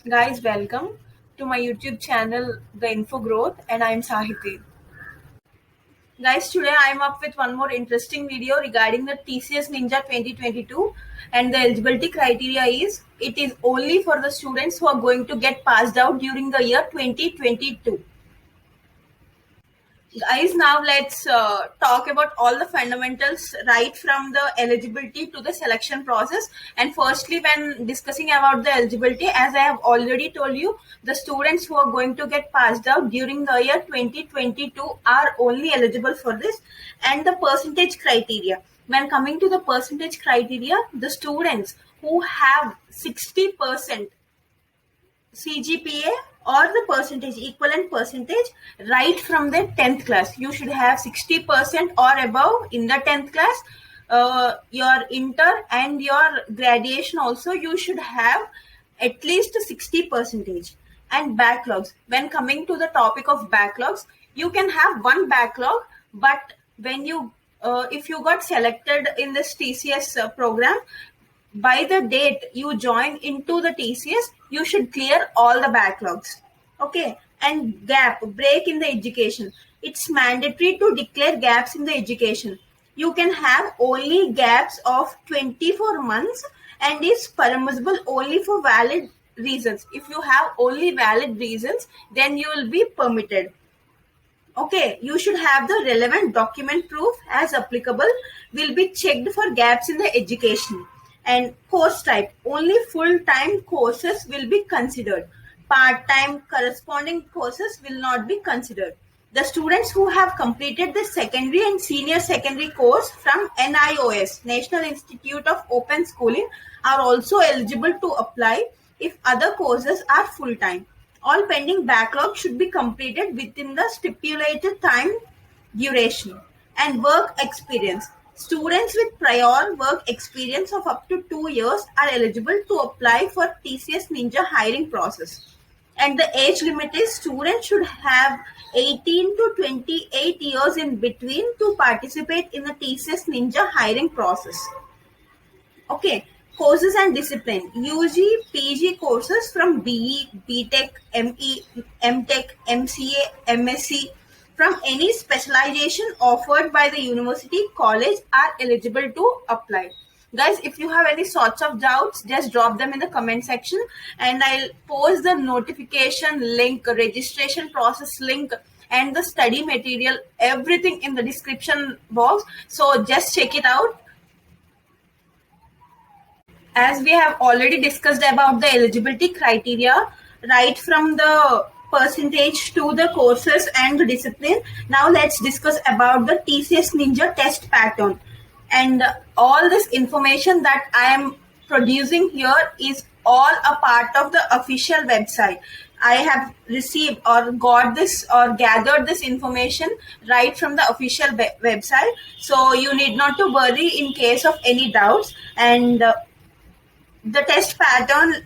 Guys, welcome to my YouTube channel, The Info Growth, and I'm Sahiti. Guys, today I'm up with one more interesting video regarding the TCS Ninja 2022, and the eligibility criteria is it is only for the students who are going to get passed out during the year 2022. Guys, now let's talk about all the fundamentals right from the eligibility to the selection process. And firstly, when discussing about the eligibility, as I have already told you, the students who are going to get passed out during the year 2022 are only eligible for this. And the percentage criteria. When coming to the percentage criteria, the students who have 60% CGPA or the percentage, equivalent percentage, right from the 10th class. You should have 60% or above in the 10th class. Your inter and your graduation also, you should have at least 60 percentage. And backlogs. When coming to the topic of backlogs, you can have one backlog, but when you if you got selected in this TCS program, by the date you join into the TCS, you should clear all the backlogs. Okay. And break in the education. It's mandatory to declare gaps in the education. You can have only gaps of 24 months and is permissible only for valid reasons. If you have only valid reasons, then you will be permitted. Okay, you should have the relevant document proof as applicable, will be checked for gaps in the education. And course type, only full-time courses will be considered. Part-time corresponding courses will not be considered. The students who have completed the secondary and senior secondary course from NIOS, National Institute of Open Schooling, are also eligible to apply if other courses are full-time. All pending backlog should be completed within the stipulated time duration. And work experience. Students with prior work experience of up to 2 years are eligible to apply for TCS Ninja hiring process. And the age limit is students should have 18 to 28 years in between to participate in the TCS Ninja hiring process. Okay, courses and discipline. UG, PG courses from BE, BTech, ME, MTech, MCA, MSc from any specialization offered by the university college are eligible to apply. Guys, if you have any sorts of doubts, just drop them in the comment section and I'll post the notification link, registration process link, and the study material, everything in the description box. So just check it out. As we have already discussed about the eligibility criteria, right from the percentage to the courses and the discipline, now let's discuss about the TCS Ninja test pattern. And all this information that I am producing here is all a part of the official website. I have received or got this or gathered this information right from the official website. So you need not to worry in case of any doubts. And the test pattern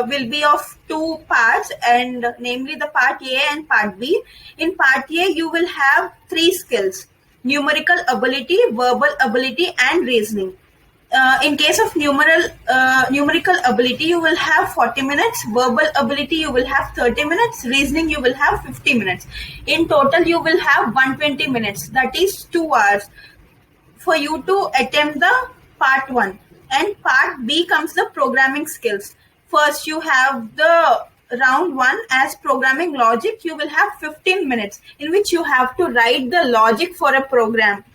will be of two parts, and namely the part A and part B. In part A, you will have three skills: numerical ability, verbal ability, and reasoning. In case of numerical ability, you will have 40 minutes. Verbal ability, you will have 30 minutes. Reasoning, you will have 50 minutes. In total, you will have 120 minutes. That is 2 hours for you to attempt the part 1. And part B comes the programming skills. First, you have the round 1 as programming logic. You will have 15 minutes in which you have to write the logic for a program.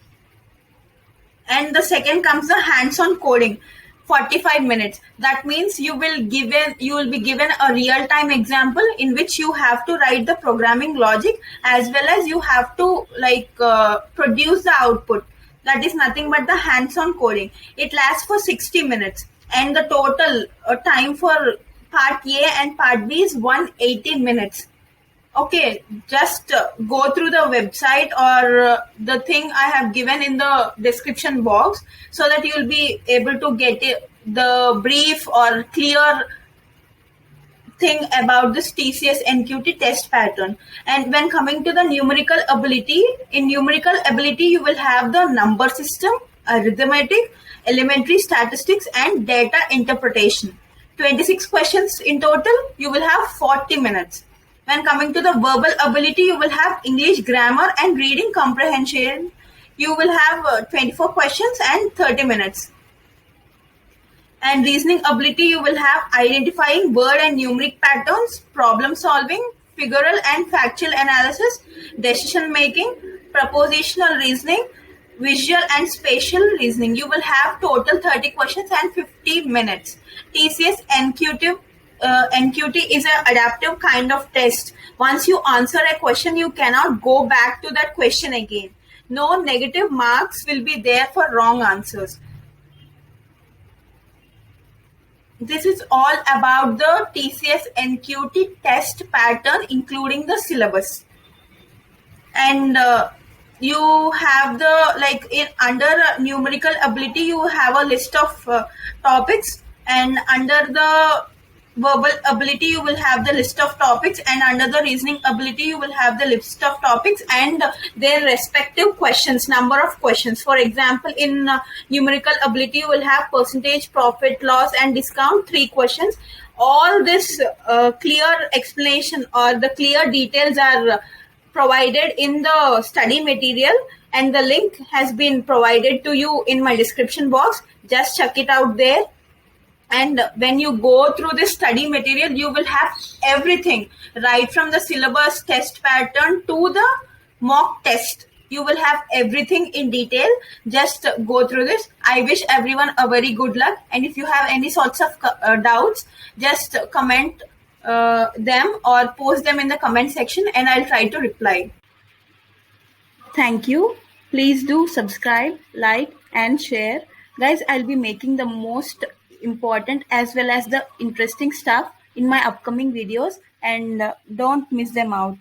And the second comes the hands-on coding, 45 minutes. That means you will be given a real-time example in which you have to write the programming logic as well as you have to produce the output. That is nothing but the hands-on coding. It lasts for 60 minutes. And the total time for part A and part B is 180 minutes. Okay, just go through the website or the thing I have given in the description box so that you will be able to get the brief or clear thing about this TCS NQT test pattern. And when coming to the numerical ability, in numerical ability, you will have the number system, arithmetic, elementary statistics, and data interpretation. 26 questions in total. You will have 40 minutes. When coming to the verbal ability, you will have English grammar and reading comprehension. You will have 24 questions and 30 minutes. And reasoning ability, you will have identifying word and numeric patterns, problem solving, figural and factual analysis, decision making, propositional reasoning, visual and spatial reasoning. You will have total 30 questions and 50 minutes. TCS NQT is an adaptive kind of test. Once you answer a question, you cannot go back to that question again. No negative marks will be there for wrong answers. This is all about the TCS NQT test pattern, including the syllabus. And you have under numerical ability, you have a list of topics, and under the verbal ability, you will have the list of topics, and under the reasoning ability, you will have the list of topics and their respective questions, number of questions. For example, in numerical ability, you will have percentage, profit, loss, and discount, 3 questions. All this clear explanation or the clear details are provided in the study material, and the link has been provided to you in my description box. Just check it out there. And when you go through this study material, you will have everything, right from the syllabus, test pattern to the mock test. You will have everything in detail. Just go through this. I wish everyone a very good luck. And if you have any sorts of doubts, just comment them or post them in the comment section, and I'll try to reply. Thank you. Please do subscribe, like, and share. Guys, I'll be making the most important as well as the interesting stuff in my upcoming videos, and don't miss them out.